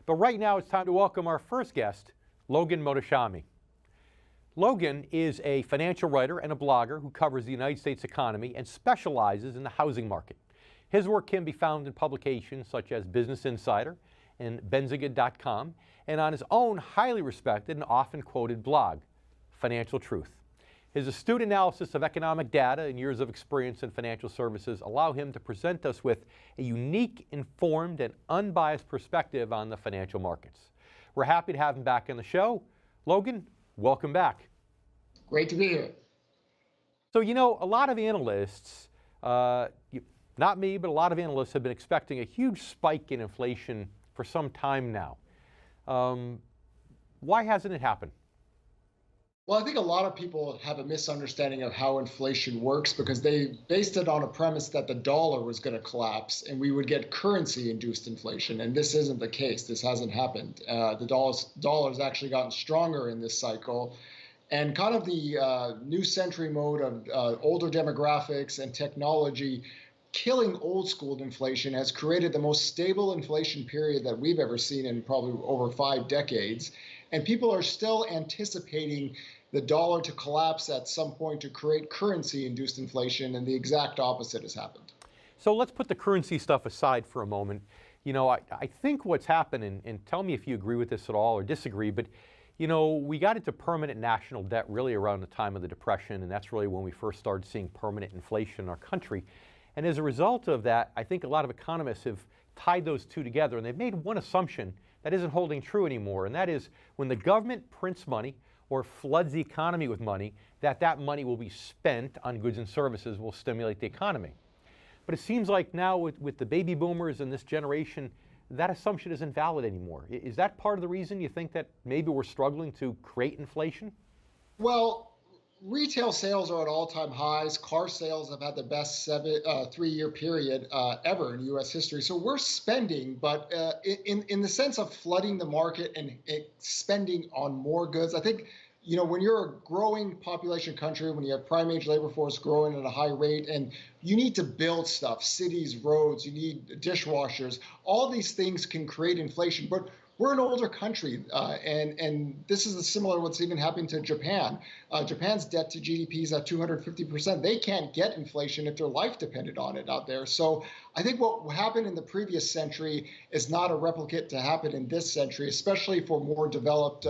But right now it's time to welcome our first guest, Logan Mohtashami. Logan is a financial writer and a blogger who covers the United States economy and specializes in the housing market. His work can be found in publications such as Business Insider and Benzinga.com and on his own highly respected and often quoted blog, Financial Truth. His astute analysis of economic data and years of experience in financial services allow him to present us with a unique, informed, and unbiased perspective on the financial markets. We're happy to have him back on the show. Logan, welcome back. Great to be here. So, you know, a lot of analysts, not me, but a lot of analysts have been expecting a huge spike in inflation for some time now. Why hasn't it happened? Well, I think a lot of people have a misunderstanding of how inflation works because they based it on a premise that the dollar was going to collapse and we would get currency-induced inflation. And this isn't the case. This hasn't happened. The dollar's actually gotten stronger in this cycle. And kind of the new century mode of older demographics and technology killing old school inflation has created the most stable inflation period that we've ever seen in probably over 5 decades. And people are still anticipating the dollar to collapse at some point to create currency-induced inflation, and the exact opposite has happened. So let's put the currency stuff aside for a moment. You know, I think what's happened, and tell me if you agree with this at all or disagree, but you know, we got into permanent national debt really around the time of the Depression, and that's really when we first started seeing permanent inflation in our country. And as a result of that, I think a lot of economists have tied those two together, and they've made one assumption that isn't holding true anymore, and that is when the government prints money or floods the economy with money, that money will be spent on goods and services will stimulate the economy. But it seems like now with the baby boomers and this generation, that assumption isn't valid anymore. Is that part of the reason you think that maybe we're struggling to create inflation? Well, retail sales are at all-time highs. Car sales have had the best 3-year period ever in U.S. history. So we're spending, but in the sense of flooding the market and spending on more goods, I think, you know, when you're a growing population country, when you have prime age labor force growing at a high rate, and you need to build stuff, cities, roads, you need dishwashers, all these things can create inflation. But we're an older country, and this is similar to what's even happening to Japan. Japan's debt to GDP is at 250%. They can't get inflation if their life depended on it out there. So I think what happened in the previous century is not a replicate to happen in this century, especially for more developed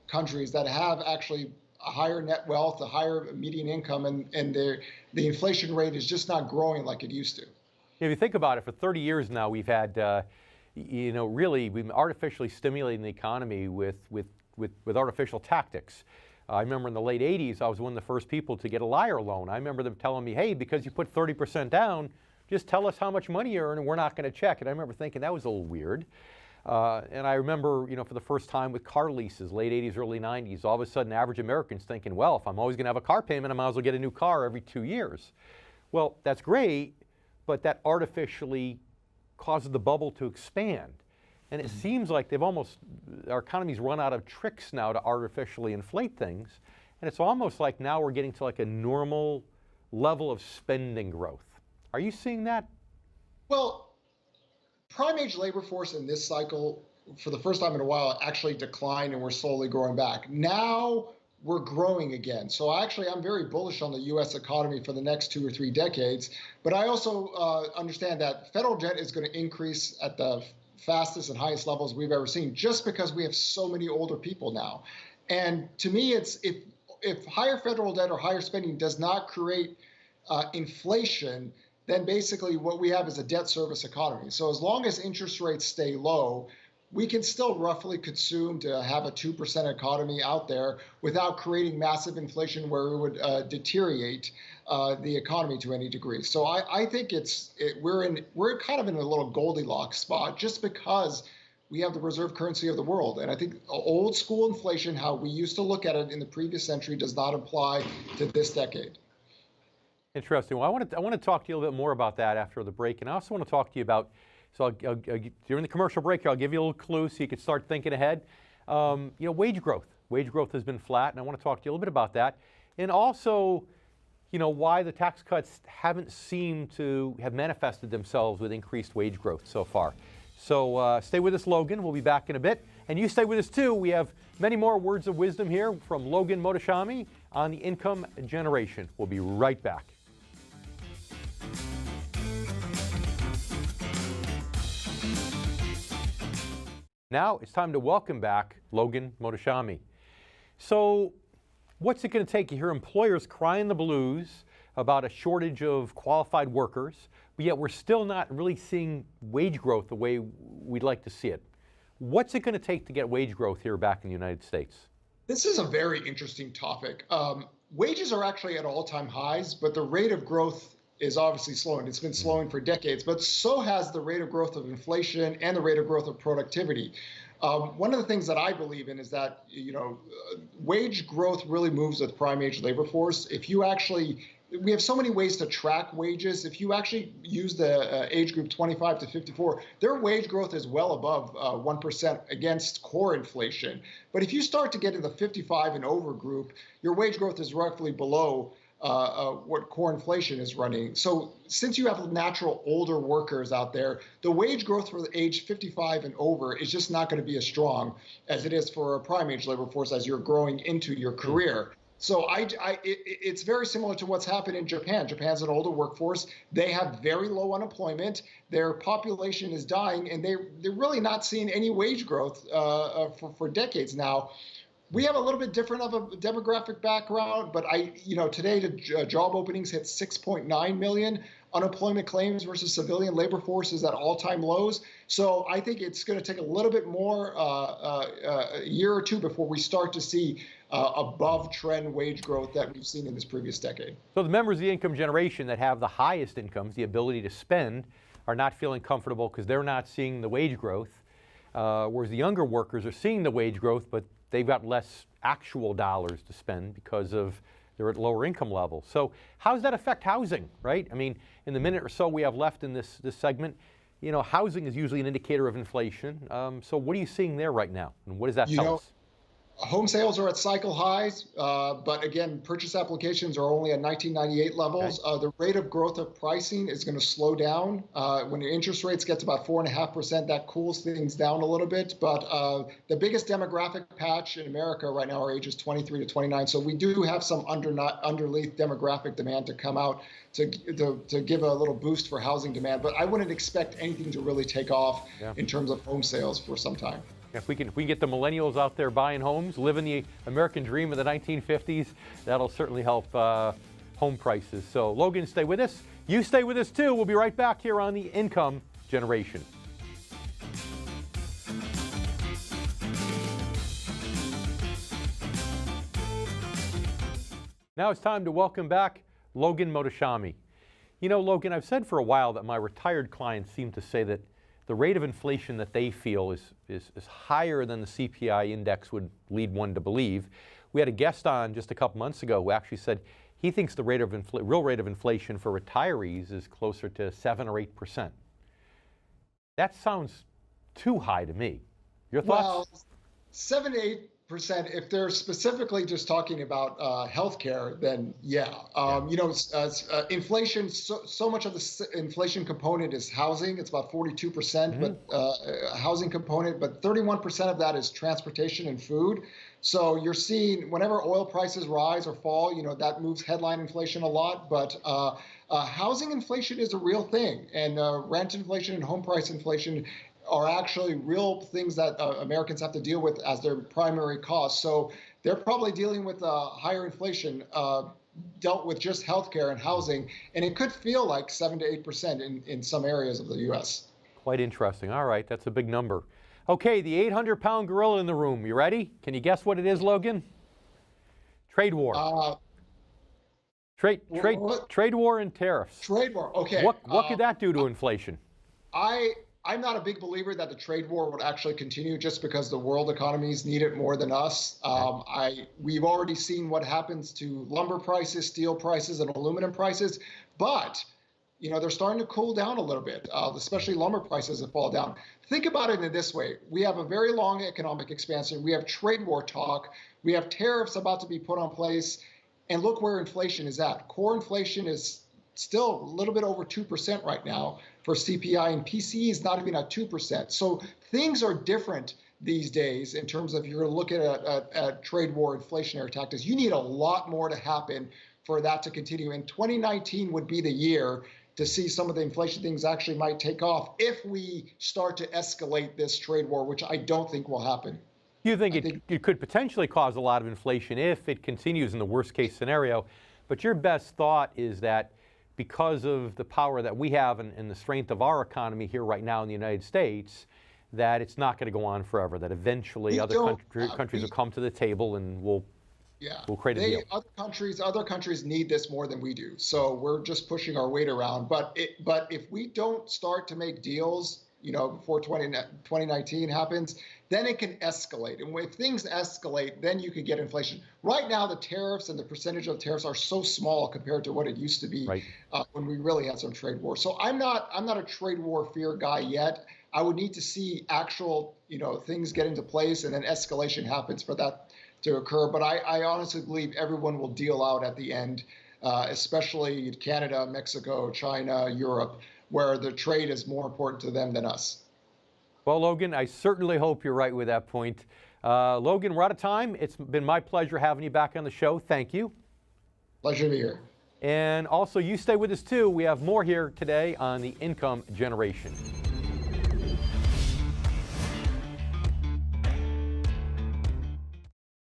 countries that have actually a higher net wealth, a higher median income, and the inflation rate is just not growing like it used to. If you think about it, for 30 years now, we've had you know, really, we've been artificially stimulating the economy with artificial tactics. I remember in the late 80s, I was one of the first people to get a liar loan. I remember them telling me, hey, because you put 30% down, just tell us how much money you earn and we're not going to check. And I remember thinking that was a little weird. And I remember, you know, for the first time with car leases, late 80s, early 90s, all of a sudden average Americans thinking, well, if I'm always going to have a car payment, I might as well get a new car every 2 years. Well, that's great, but that artificially causes the bubble to expand. And it seems like our economy's run out of tricks now to artificially inflate things. And it's almost like now we're getting to like a normal level of spending growth. Are you seeing that? Well, prime age labor force in this cycle, for the first time in a while, actually declined and we're slowly growing back. Now we're growing again. So actually, I'm very bullish on the U.S. economy for the next 2 or 3 decades. But I also understand that federal debt is going to increase at the fastest and highest levels we've ever seen, just because we have so many older people now. And to me, it's if higher federal debt or higher spending does not create inflation, then basically what we have is a debt service economy. So as long as interest rates stay low, we can still roughly consume to have a 2% economy out there without creating massive inflation where it would deteriorate the economy to any degree. So I think we're kind of in a little Goldilocks spot just because we have the reserve currency of the world. And I think old school inflation, how we used to look at it in the previous century, does not apply to this decade. Interesting. Well, I want to talk to you a little bit more about that after the break. And I also want to talk to you about, so during the commercial break here, I'll give you a little clue so you can start thinking ahead. You know, wage growth. Wage growth has been flat, and I want to talk to you a little bit about that. And also, you know, why the tax cuts haven't seemed to have manifested themselves with increased wage growth so far. So stay with us, Logan. We'll be back in a bit. And you stay with us, too. We have many more words of wisdom here from Logan Mohtashami on the income generation. We'll be right back. Now it's time to welcome back Logan Mohtashami. So what's it going to take? You hear employers crying the blues about a shortage of qualified workers, but yet we're still not really seeing wage growth the way we'd like to see it. What's it going to take to get wage growth here back in the United States? This is a very interesting topic. Wages are actually at all-time highs, but the rate of growth is obviously slowing. It's been slowing for decades, but so has the rate of growth of inflation and the rate of growth of productivity. One of the things that I believe in is that, wage growth really moves with prime age labor force. We have so many ways to track wages. If you actually use the age group 25 to 54, their wage growth is well above 1% against core inflation. But if you start to get in the 55 and over group, your wage growth is roughly below what core inflation is running. So since you have natural older workers out there, the wage growth for the age 55 and over is just not going to be as strong as it is for a prime age labor force as you're growing into your career. So it's very similar to what's happened in Japan. Japan's an older workforce. They have very low unemployment. Their population is dying, and they're really not seeing any wage growth for decades now. We have a little bit different of a demographic background, but today the job openings hit 6.9 million. Unemployment claims versus civilian labor force is at all-time lows. So I think it's going to take a little bit more, a year or two before we start to see above trend wage growth that we've seen in this previous decade. So the members of the income generation that have the highest incomes, the ability to spend, are not feeling comfortable because they're not seeing the wage growth, whereas the younger workers are seeing the wage growth, but they've got less actual dollars to spend because they're at lower income levels. So how does that affect housing, right? I mean, in the minute or so we have left in this segment, housing is usually an indicator of inflation. So what are you seeing there right now? And what does that tell us? Home sales are at cycle highs, but again, purchase applications are only at 1998 levels. Okay. The rate of growth of pricing is going to slow down. When your interest rates get to about 4.5%, that cools things down a little bit. But the biggest demographic patch in America right now are ages 23 to 29. So we do have some underneath demographic demand to come out to give a little boost for housing demand. But I wouldn't expect anything to really take off in terms of home sales for some time. If we can get the millennials out there buying homes, living the American dream of the 1950s, that'll certainly help home prices. So Logan, stay with us. You stay with us too. We'll be right back here on the Income Generation. Now it's time to welcome back Logan Mohtashami. Logan, I've said for a while that my retired clients seem to say that the rate of inflation that they feel is higher than the CPI index would lead one to believe. We had a guest on just a couple months ago who actually said he thinks the real rate of inflation for retirees is closer to 7 or 8%. That sounds too high to me. Your thoughts? Well, 7 to 8%, if they're specifically just talking about healthcare, then inflation, so much of the inflation component is housing. It's about 42%, but housing component, but 31% of that is transportation and food. So you're seeing whenever oil prices rise or fall, that moves headline inflation a lot. But housing inflation is a real thing, and rent inflation and home price inflation are actually real things that Americans have to deal with as their primary costs. So they're probably dealing with higher inflation dealt with just healthcare and housing, and it could feel like 7 to 8% in some areas of the U.S. Quite interesting. All right, that's a big number. Okay, the 800-pound gorilla in the room. You ready? Can you guess what it is, Logan? Trade war. Trade war and tariffs. Trade war. Okay. What could that do to inflation? I'm not a big believer that the trade war would actually continue just because the world economies need it more than us. We've already seen what happens to lumber prices, steel prices, and aluminum prices, but they're starting to cool down a little bit, especially lumber prices have fallen down. Think about it in this way. We have a very long economic expansion. We have trade war talk. We have tariffs about to be put on place. And look where inflation is at. Core inflation is still a little bit over 2% right now for CPI, and PCE is not even at 2%. So things are different these days in terms of you're looking at a trade war, inflationary tactics. You need a lot more to happen for that to continue. And 2019 would be the year to see some of the inflation things actually might take off if we start to escalate this trade war, which I don't think will happen. You think it could potentially cause a lot of inflation if it continues in the worst case scenario, but your best thought is that because of the power that we have and the strength of our economy here right now in the United States, that it's not going to go on forever, that eventually other countries will come to the table and we'll create a deal. Other countries need this more than we do, so we're just pushing our weight around. But if we don't start to make deals, before 2019 happens, then it can escalate. And if things escalate, then you could get inflation. Right now, the tariffs and the percentage of tariffs are so small compared to what it used to be when we really had some trade war. So I'm not a trade war fear guy yet. I would need to see actual, things get into place and then escalation happens for that to occur. But I honestly believe everyone will deal out at the end, especially Canada, Mexico, China, Europe, where the trade is more important to them than us. Well, Logan, I certainly hope you're right with that point. Logan, we're out of time. It's been my pleasure having you back on the show. Thank you. Pleasure to be here. And also, you stay with us too. We have more here today on the Income Generation.